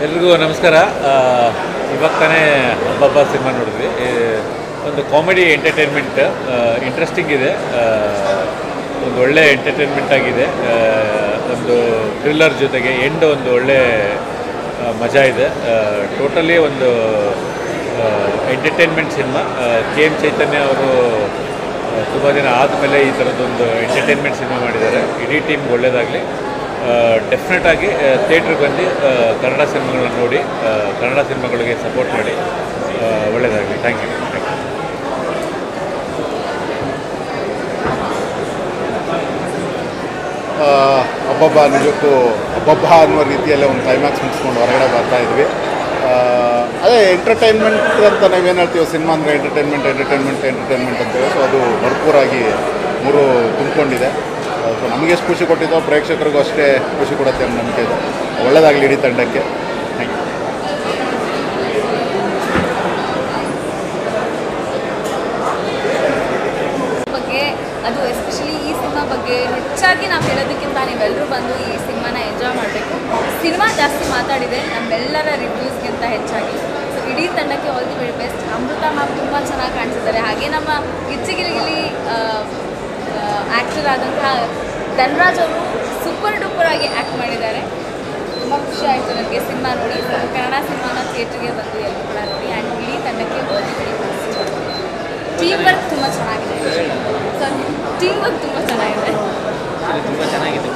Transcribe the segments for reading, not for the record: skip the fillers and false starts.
ಎಲ್ರಿಗೂ ನಮಸ್ಕಾರ. ಇವಾಗ ತಾನೇ ಹಬ್ಬ ಸಿನಿಮಾ ನೋಡಿದ್ವಿ. ಒಂದು ಕಾಮಿಡಿ ಎಂಟರ್ಟೈನ್ಮೆಂಟ್, ಇಂಟ್ರೆಸ್ಟಿಂಗ್ ಇದೆ, ಒಂದು ಒಳ್ಳೆ ಎಂಟರ್ಟೈನ್ಮೆಂಟ್ ಆಗಿದೆ. ಒಂದು ಥ್ರಿಲ್ಲರ್ ಜೊತೆಗೆ ಒಂದು ಒಳ್ಳೆ ಮಜಾ ಇದೆ. ಟೋಟಲಿ ಒಂದು ಎಂಟರ್ಟೈನ್ಮೆಂಟ್ ಸಿನಿಮಾ. ಕೆ ಎಮ್ ಚೈತನ್ಯ ಅವರು ತುಂಬ ದಿನ ಆದಮೇಲೆ ಈ ಥರದ್ದೊಂದು ಎಂಟರ್ಟೈನ್ಮೆಂಟ್ ಸಿನಿಮಾ ಮಾಡಿದ್ದಾರೆ. ಇಡೀ ಟೀಮ್ಗೆ ಒಳ್ಳೆಯದಾಗಲಿ. ಡೆಫಿನೆಟಾಗಿ ಥಿಯೇಟ್ರಿಗೆ ಬಂದು ಕನ್ನಡ ಸಿನಿಮಾಗಳನ್ನ ನೋಡಿ, ಕನ್ನಡ ಸಿನಿಮಾಗಳಿಗೆ ಸಪೋರ್ಟ್ ಮಾಡಿ. ಒಳ್ಳೆಯದಾಗಲಿ. Thank you. ಹಬ್ಬಬ್ಬ ನಿಜಕ್ಕೂ ಹಬ್ಬಬ್ಬ ಅನ್ನುವ ರೀತಿಯಲ್ಲೇ ಒಂದು ಕ್ಲೈಮ್ಯಾಕ್ಸ್ ಮುಗಿಸ್ಕೊಂಡು ಹೊರಗಡೆ ಬರ್ತಾ ಇದ್ವಿ. ಅದೇ ಎಂಟರ್ಟೈನ್ಮೆಂಟ್ ಅಂತ ನಾವೇನು ಹೇಳ್ತೀವಿ, ಸಿನಿಮಾ ಅಂದರೆ ಎಂಟರ್ಟೈನ್ಮೆಂಟ್ ಅಂತೇಳಿ. ಸೊ ಅದು ಭರ್ಪೂರಾಗಿ ಮೂರು ತುಂಬಿಕೊಂಡಿದೆ. ಸೊ ನಮಗೆ ಎಷ್ಟು ಖುಷಿ ಕೊಟ್ಟಿದ್ದೋ ಪ್ರೇಕ್ಷಕರಿಗೂ ಅಷ್ಟೇ ಖುಷಿ ಕೊಡುತ್ತೆ ಅನ್ನೋ ನಂಬಿಕೆ ಇದೆ. ಒಳ್ಳೆಯದಾಗಲಿ ಇಡೀ ತಂಡಕ್ಕೆ. Thank you. ಬಗ್ಗೆ ಅದು ಎಸ್ಪೆಷಲಿ ಈ ಸಿನಿಮಾ ಬಗ್ಗೆ ಹೆಚ್ಚಾಗಿ ನಾವು ಹೇಳೋದಕ್ಕಿಂತ ನೀವೆಲ್ಲರೂ ಬಂದು ಈ ಸಿನಿಮಾನ ಎಂಜಾಯ್ ಮಾಡಬೇಕು. ಸಿನಿಮಾ ಜಾಸ್ತಿ ಮಾತಾಡಿದೆ ನಮ್ಮೆಲ್ಲರ ರಿವ್ಯೂಸ್ಗಿಂತ ಹೆಚ್ಚಾಗಿ. ಸೊ ಇಡೀ ತಂಡಕ್ಕೆ all the very best. Amrutha ma'am ತುಂಬ ಚೆನ್ನಾಗಿ ಕಾಣಿಸಿದ್ದಾರೆ. ಹಾಗೆ ನಮ್ಮ ಗಿಚ್ಚಿಗಿಲಿಗಿಲಿ ಆ್ಯಕ್ಟರ್ ಆದಂತಹ ಧನ್ರಾಜ್ ಅವರು ಸೂಪರ್ ಡೂಪರ್ ಆಗಿ ಆ್ಯಕ್ಟ್ ಮಾಡಿದ್ದಾರೆ. ತುಂಬ ಖುಷಿ ಆಯಿತು ನನಗೆ ಸಿನಿಮಾ ನೋಡಿ. ಕನ್ನಡ ಸಿನಿಮಾನ ಥಿಯೇಟ್ರಿಗೆ ಬಂದು ಎಲ್ಲರೂ ಕೂಡ ನೋಡಿ. ಆ್ಯಂಡ್ ಇಡೀ ತಂಡಕ್ಕೆ all the very best. Team work ತುಂಬ ಚೆನ್ನಾಗಿದೆ. ಸೊ ಟೀಮ್ ವರ್ಕ್ ತುಂಬ ಚೆನ್ನಾಗಿದೆ. ತುಂಬ ಚೆನ್ನಾಗಿತ್ತು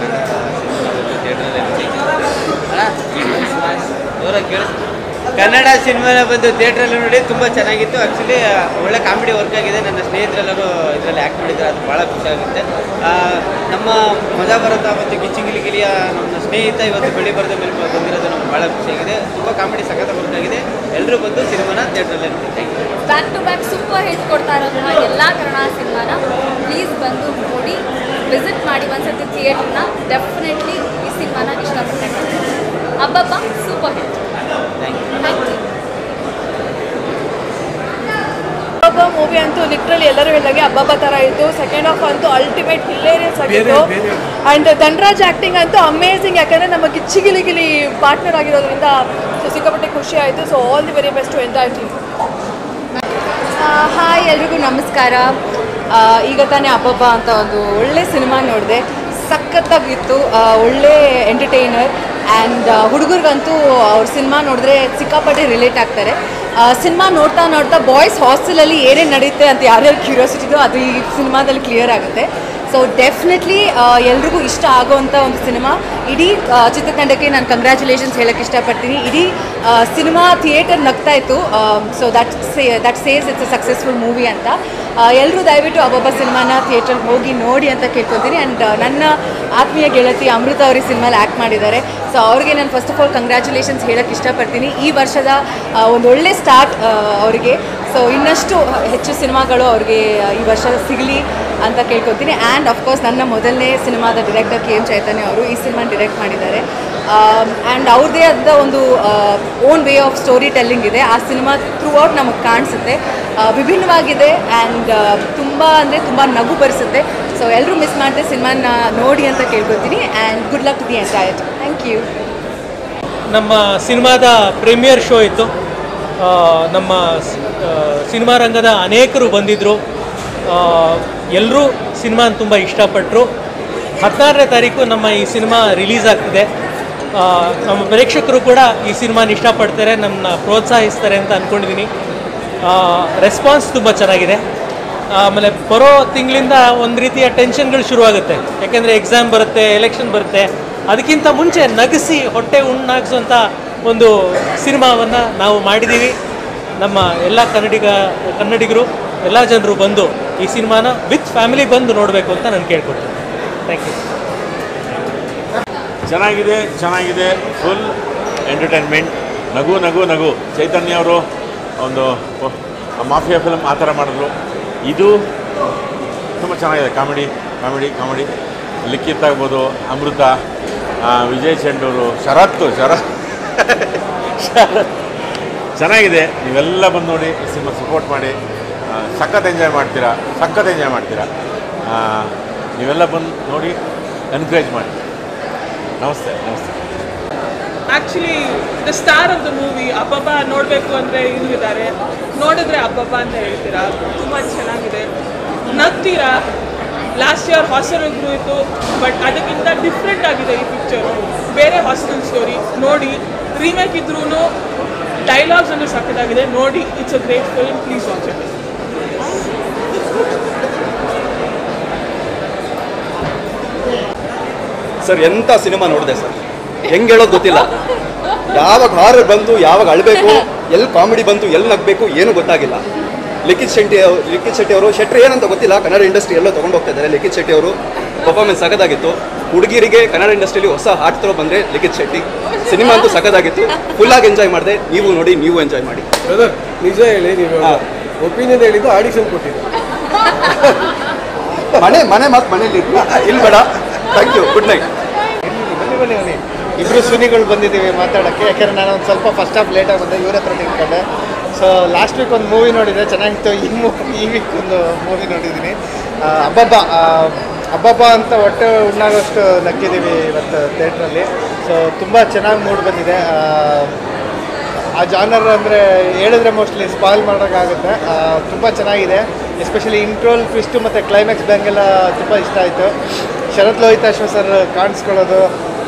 ಕನ್ನಡ ಸಿನಿಮಾನ ಬಂದು ಥಿಯೇಟ್ರಲ್ಲಿ ನೋಡಿ ತುಂಬ ಚೆನ್ನಾಗಿತ್ತು. ಆ್ಯಕ್ಚುಲಿ ಒಳ್ಳೆ ಕಾಮಿಡಿ ವರ್ಕ್ ಆಗಿದೆ. ನನ್ನ ಸ್ನೇಹಿತರೆಲ್ಲರೂ ಇದರಲ್ಲಿ ಆ್ಯಕ್ಟ್ ಮಾಡಿದ್ದಾರೆ. ಅದು ಭಾಳ ಖುಷಿಯಾಗುತ್ತೆ. ನಮ್ಮ ಮಜಾ ಬರುತ್ತ ಮತ್ತು ಗಿಚ್ಚಿಗಿಲಿಗಿಲಿಯ ನಮ್ಮ ಸ್ನೇಹಿತ ಇವತ್ತು ಬೆಳಿ ಬರದ ಮೇಲೆ ಬಂದಿರೋದು ನಮ್ಗೆ ಭಾಳ ಖುಷಿಯಾಗಿದೆ. ತುಂಬ ಕಾಮಿಡಿ ಸಖತ್ ವರ್ಕ್ ಆಗಿದೆ. ಎಲ್ಲರೂ ಬಂದು ಸಿನಿಮಾನ ಥಿಯೇಟ್ರಲ್ಲೇ ನೋಡಿ. Back to back super hit ಕೊಡ್ತಾ ಇರೋದನ್ನ ಎಲ್ಲ ಕನ್ನಡ ಸಿನಿಮಾನ ಪ್ಲೀಸ್ ಬಂದು ನೋಡಿ, ವಿಸಿಟ್ ಮಾಡಿ ಒಂದ್ಸತಿ ಥಿಯೇಟ್ರನ್ನ. ಡೆಫಿನೆಟ್ಲಿ ಈ ಸಿನಿಮಾನ ಇಷ್ಟಪಟ್ಟೆ. ಹಬ್ಬಬ್ಬ ಸೂಪರ್ ಹಿಟ್. Thank you. ಹಬ್ಬ ಮೂವಿ ಅಂತೂ ಲಿಟ್ರಲಿ ಎಲ್ಲರೂ ಹೇಳಿದಾಗೆ ಹಬ್ಬಬ್ಬ ಥರ ಇತ್ತು. ಸೆಕೆಂಡ್ ಹಾಫ್ ಅಂತೂ ಅಲ್ಟಿಮೇಟ್ ಹಿಲೇರಿಯಸ್ ಆಗಿತ್ತು. ಆ್ಯಂಡ್ ಧನ್ರಾಜ್ ಆ್ಯಕ್ಟಿಂಗ್ ಅಂತೂ ಅಮೇಝಿಂಗ್. ಯಾಕಂದರೆ ನಮ್ಮ ಗಿಚ್ಚಿಗಿಲಿಗಿಲಿ ಪಾರ್ಟ್ನರ್ ಆಗಿರೋದ್ರಿಂದ ಸಿಕ್ಕಾಪಟ್ಟೆ ಖುಷಿ ಆಯಿತು. So all the very best to entire team. Hi, ಎಲ್ರಿಗೂ ನಮಸ್ಕಾರ. ಈಗ ತಾನೇ ಹಬ್ಬಬ್ಬ ಅಂತ ಒಂದು ಒಳ್ಳೆ ಸಿನಿಮಾ ನೋಡಿದೆ. ಸಖತ್ತಾಗಿತ್ತು. ಒಳ್ಳೆ ಎಂಟರ್ಟೈನರ್. ಆ್ಯಂಡ್ ಹುಡುಗರಿಗಂತೂ ಅವ್ರ ಸಿನಿಮಾ ನೋಡಿದ್ರೆ ಸಿಕ್ಕಾಪಟ್ಟೆ ರಿಲೇಟ್ ಆಗ್ತಾರೆ. ಸಿನಿಮಾ ನೋಡ್ತಾ ನೋಡ್ತಾ ಬಾಯ್ಸ್ ಹಾಸ್ಟೆಲಲ್ಲಿ ಏನೇನು ನಡೆಯುತ್ತೆ ಅಂತ ಯಾರ್ಯಾರು ಕ್ಯೂರಿಯಾಸಿಟಿದೋ ಅದು ಈ ಸಿನಿಮಾದಲ್ಲಿ ಕ್ಲಿಯರ್ ಆಗುತ್ತೆ. ಸೊ ಡೆಫಿನೆಟ್ಲಿ ಎಲ್ರಿಗೂ ಇಷ್ಟ ಆಗೋವಂಥ ಒಂದು ಸಿನಿಮಾ. ಇಡೀ ಚಿತ್ರತಂಡಕ್ಕೆ ನಾನು ಕಂಗ್ರ್ಯಾಚುಲೇಷನ್ಸ್ ಹೇಳೋಕ್ಕೆ ಇಷ್ಟಪಡ್ತೀನಿ. ಇಡೀ ಸಿನಿಮಾ ಥಿಯೇಟರ್ ನಗ್ತಾ ಇತ್ತು. So that says it's a successful movie ಅಂತ. ಎಲ್ಲರೂ ದಯವಿಟ್ಟು ಹಬ್ಬಬ್ಬ ಸಿನಿಮಾನ ಥಿಯೇಟ್ರಿಗೆ ಹೋಗಿ ನೋಡಿ ಅಂತ ಕೇಳ್ಕೊತೀನಿ. ಆ್ಯಂಡ್ ನನ್ನ ಆತ್ಮೀಯ ಗೆಳತಿ ಅಮೃತ ಅವ್ರಿಗೆ ಸಿನಿಮಾಲಿ ಆ್ಯಕ್ಟ್ ಮಾಡಿದ್ದಾರೆ. ಸೊ ಅವ್ರಿಗೆ ನಾನು ಫಸ್ಟ್ ಆಫ್ ಆಲ್ ಕಂಗ್ರ್ಯಾಚುಲೇಷನ್ಸ್ ಹೇಳೋಕ್ಕೆ ಇಷ್ಟಪಡ್ತೀನಿ. ಈ ವರ್ಷದ ಒಂದು ಒಳ್ಳೆ ಸ್ಟಾರ್ಟ್ ಅವರಿಗೆ. ಸೊ ಇನ್ನಷ್ಟು ಹೆಚ್ಚು ಸಿನಿಮಾಗಳು ಅವ್ರಿಗೆ ಈ ವರ್ಷ ಸಿಗಲಿ ಅಂತ ಕೇಳ್ಕೊತೀನಿ. ಆ್ಯಂಡ್ ಅಫ್ಕೋರ್ಸ್ ನನ್ನ ಮೊದಲನೇ ಸಿನಿಮಾದ ಡೈರೆಕ್ಟರ್ ಕೆ ಎಮ್ ಚೈತನ್ಯ ಅವರು ಈ ಸಿನಿಮಾ ಡೈರೆಕ್ಟ್ ಮಾಡಿದ್ದಾರೆ. ಆ್ಯಂಡ್ ಅವ್ರದ್ದೇ ಆದ ಒಂದು own way of story telling ಇದೆ. ಆ ಸಿನಿಮಾ ಥ್ರೂ ಔಟ್ ನಮಗೆ ಕಾಣಿಸುತ್ತೆ. ವಿಭಿನ್ನವಾಗಿದೆ ಆ್ಯಂಡ್ ತುಂಬ ಅಂದರೆ ತುಂಬ ನಗು ಬರಿಸುತ್ತೆ. ಸೊ ಎಲ್ಲರೂ ಮಿಸ್ ಮಾಡದೆ ಸಿನಿಮಾನ ನೋಡಿ ಅಂತ ಕೇಳ್ಕೊತೀನಿ. And good luck to the entire team. Thank you. ನಮ್ಮ ಸಿನಿಮಾದ ಪ್ರೀಮಿಯರ್ ಶೋ ಇತ್ತು. ನಮ್ಮ ಸಿನಿಮಾ ರಂಗದ ಅನೇಕರು ಬಂದಿದ್ದರು. ಎಲ್ಲರೂ ಸಿನಿಮಾನ ತುಂಬ ಇಷ್ಟಪಟ್ಟರು. 16ನೇ ತಾರೀಕು ನಮ್ಮ ಈ ಸಿನಿಮಾ ರಿಲೀಸ್ ಆಗ್ತಿದೆ. ನಮ್ಮ ಪ್ರೇಕ್ಷಕರು ಕೂಡ ಈ ಸಿನಿಮಾನ ಇಷ್ಟಪಡ್ತಾರೆ, ನಮ್ಮನ್ನ ಪ್ರೋತ್ಸಾಹಿಸ್ತಾರೆ ಅಂತ ಅಂದ್ಕೊಂಡಿದ್ದೀನಿ. ರೆಸ್ಪಾನ್ಸ್ ತುಂಬ ಚೆನ್ನಾಗಿದೆ. ಆಮೇಲೆ ಬರೋ ತಿಂಗಳಿಂದ ಒಂದು ರೀತಿಯ ಟೆನ್ಷನ್ಗಳು ಶುರುವಾಗುತ್ತೆ. ಯಾಕೆಂದರೆ ಎಕ್ಸಾಮ್ ಬರುತ್ತೆ, ಎಲೆಕ್ಷನ್ ಬರುತ್ತೆ. ಅದಕ್ಕಿಂತ ಮುಂಚೆ ನಗಿಸಿ ಹೊಟ್ಟೆ ಉಣ್ಣಾಗಿಸುವಂಥ ಒಂದು ಸಿನಿಮಾವನ್ನು ನಾವು ಮಾಡಿದ್ದೀವಿ. ನಮ್ಮ ಎಲ್ಲ ಕನ್ನಡಿಗರು ಎಲ್ಲ ಜನರು ಬಂದು ಈ ಸಿನಿಮಾನ ವಿತ್ ಫ್ಯಾಮಿಲಿ ಬಂದು ನೋಡಬೇಕು ಅಂತ ನಾನು ಕೇಳ್ಕೊಡ್ತೀನಿ. Thank you. ಚೆನ್ನಾಗಿದೆ. Full entertainment. ನಗು. ಚೈತನ್ಯ ಅವರು ಒಂದು ಮಾಫಿಯಾ ಫಿಲಮ್ ಆ ಥರ ಮಾಡಿದ್ರು. ಇದು ತುಂಬ ಚೆನ್ನಾಗಿದೆ. ಕಾಮಿಡಿ ಲಿಖಿತ್ ಆಗ್ಬೋದು, ಅಮೃತ, ವಿಜಯ್ ಚೆಂಡೂರು, ಶರತ್ ಚೆನ್ನಾಗಿದೆ. ನೀವೆಲ್ಲ ಬಂದು ನೋಡಿ, ಈ ಸಿನಿಮಾ ಸಪೋರ್ಟ್ ಮಾಡಿ. ಸಖತ್ ಎಂಜಾಯ್ ಮಾಡ್ತೀರಾ. ನೀವೆಲ್ಲ ಬಂದು ನೋಡಿ, ಎನ್ಕರೇಜ್ ಮಾಡಿ. ನಮಸ್ತೆ. Actually the star of the movie ಅಬ್ಬಬ್ಬ ನೋಡಬೇಕು ಅಂದರೆ ಇಲ್ಲಿದ್ದಾರೆ, ನೋಡಿದ್ರೆ ಅಬ್ಬಬ್ಬ ಅಂತ ಹೇಳ್ತೀರಾ. ತುಂಬ ಚೆನ್ನಾಗಿದೆ, ನಗ್ತೀರಾ. ಲಾಸ್ಟ್ ಇಯರ್ ಹಾಸ್ಟೆಲ್ ಇತ್ತು, ಬಟ್ ಅದಕ್ಕಿಂತ ಡಿಫ್ರೆಂಟ್ ಆಗಿದೆ ಈ ಪಿಕ್ಚರು. ಬೇರೆ ಹಾಸ್ಟೆಲ್ ಸ್ಟೋರಿ ನೋಡಿ, ರೀಮೇಕ್ ಇದ್ರೂ ಡೈಲಾಗ್ಸ್ ಅಂದರೆ ಸಕ್ಕತ್ತಾಗಿದೆ. ನೋಡಿ, it's a great film, please watch it. Sir ಎಂಥ ಸಿನಿಮಾ ನೋಡಿದೆ ಸರ್, ಹೆಂಗೆ ಹೇಳೋದು ಗೊತ್ತಿಲ್ಲ. ಯಾವಾಗ ಹಾರರ್ ಬಂತು, ಯಾವಾಗ ಅಳಬೇಕು, ಎಲ್ಲಿ ಕಾಮಿಡಿ ಬಂತು, ಎಲ್ಲಿ ನಗಬೇಕು ಏನೂ ಗೊತ್ತಾಗಿಲ್ಲ. ಲಿಖಿತ್ ಶೆಟ್ಟಿ ಅವರು ಶೆಟ್ರಿ ಏನಂತ ಗೊತ್ತಿಲ್ಲ, ಕನ್ನಡ ಇಂಡಸ್ಟ್ರಿ ಎಲ್ಲೋ ತೊಗೊಂಡು ಹೋಗ್ತಾ ಇದ್ದಾರೆ. ಲಿಖಿತ್ ಶೆಟ್ಟಿ ಅವರು ಪರ್ಫಾರ್ಮೆನ್ಸ್ ಸಖತ್ತಾಗಿತ್ತು. ಹುಡುಗಿರಿಗೆ ಕನ್ನಡ ಇಂಡಸ್ಟ್ರಿಯಲ್ಲಿ ಹೊಸ ಹಾಟ್ ಥರೋ ಬಂದರೆ ಲಿಖಿತ್ ಶೆಟ್ಟಿ. ಸಿನಿಮಾ ಅಂತೂ ಸಖತ್ತಾಗಿತ್ತು, ಫುಲ್ಲಾಗಿ ಎಂಜಾಯ್ ಮಾಡಿದೆ. ನೀವು ನೋಡಿ, ನೀವು ಎಂಜಾಯ್ ಮಾಡಿ. ನಿಜ ಹೇಳಿ, ನೀವು ಒಪಿನಿಯನ್ ಹೇಳಿದ್ದು ಆಡಿಷನ್ ಕೊಟ್ಟಿದ್ದು ಮನೆ ಮಾತು ಮನೇಲಿ ಇಲ್ಲಿ ಬೇಡ. Thank you, good night. ಬನ್ನಿ ಇಬ್ಬರು ಸುನಿಗಳು ಬಂದಿದ್ದೀವಿ ಮಾತಾಡೋಕ್ಕೆ. ಯಾಕೆಂದರೆ ನಾನು ಒಂದು ಸ್ವಲ್ಪ ಫಸ್ಟ್ ಹಾಫ್ ಲೇಟಾಗಿ ಬಂದೆ, ಇವ್ರ ಹತ್ರ ತಿಳ್ಕೊಂಡೆ. ಸೊ ಲಾಸ್ಟ್ ವೀಕ್ ಒಂದು ಮೂವಿ ನೋಡಿದೆ, ಚೆನ್ನಾಗಿತ್ತು. ಈ ವೀಕ್ ಒಂದು ಮೂವಿ ನೋಡಿದ್ದೀನಿ, ಅಬ್ಬಬ್ಬ ಅಂತ ಹೊಟ್ಟೆ ಉಣ್ಣಾಗೋಷ್ಟು ನಕ್ಕಿದ್ದೀವಿ ಇವತ್ತು ಥಿಯೇಟ್ರಲ್ಲಿ. ಸೊ ತುಂಬ ಚೆನ್ನಾಗಿ ಮೂಡ್ ಬಂದಿದೆ. ಆ ಜಾನರ್ ಅಂದರೆ ಹೇಳಿದ್ರೆ ಮೋಸ್ಟ್ಲಿ ಸ್ಪಾಯ್ಲ್ ಮಾಡೋಕ್ಕಾಗುತ್ತೆ. ತುಂಬ ಚೆನ್ನಾಗಿದೆ, ಎಸ್ಪೆಷಲಿ ಇಂಟ್ರೋಲ್ ಟ್ವಿಸ್ಟು ಮತ್ತು ಕ್ಲೈಮ್ಯಾಕ್ಸ್ ಬ್ಯಾಂಗೆಲ್ಲ ತುಂಬ ಇಷ್ಟ ಆಯಿತು. ಶರತ್ ಲೋಹಿತಾಶ್ವ ಸರ್ ಕಾಣಿಸ್ಕೊಳ್ಳೋದು,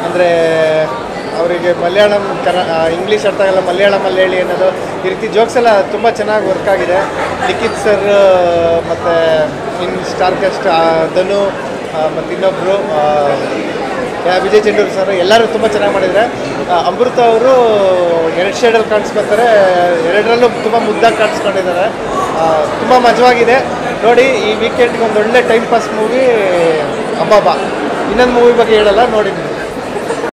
ಅಂದರೆ ಅವರಿಗೆ ಮಲಯಾಳಂ ಇಂಗ್ಲೀಷ್ ಅರ್ಥ ಆಗಲ್ಲ, ಮಲಯಾಳಮಲ್ಲಿ ಹೇಳಿ ಅನ್ನೋದು, ಈ ರೀತಿ ಜೋಕ್ಸ್ ಎಲ್ಲ ತುಂಬ ಚೆನ್ನಾಗಿ ವರ್ಕ್ ಆಗಿದೆ. ಲಿಖಿತ್ ಸರ್ ಮತ್ತು ಸ್ಟಾರ್ ಕಾಸ್ಟ್ ಧನು ಮತ್ತು ಇನ್ನೊಬ್ಬರು ವಿಜಯ್ ಚಂಡೂರು ಸರ್ ಎಲ್ಲರೂ ತುಂಬ ಚೆನ್ನಾಗಿ ಮಾಡಿದ್ದಾರೆ. ಅಮೃತ ಅವರು 2 ಶೇಡಲ್ಲಿ ಕಾಣಿಸ್ಕೊತಾರೆ, 2ರಲ್ಲೂ ತುಂಬ ಮುದ್ದಾಗಿ ಕಾಣಿಸ್ಕೊಂಡಿದ್ದಾರೆ. ತುಂಬ ಮಜವಾಗಿದೆ ನೋಡಿ. ಈ ವೀಕೆಂಡ್ಗೆ ಒಂದು ಒಳ್ಳೆ ಟೈಮ್ ಪಾಸ್ ಮೂವಿ ಅಬ್ಬಬ್ಬ. ಇನ್ನೊಂದು ಮೂವಿ ಬಗ್ಗೆ ಹೇಳಲ್ಲ, ನೋಡಿ.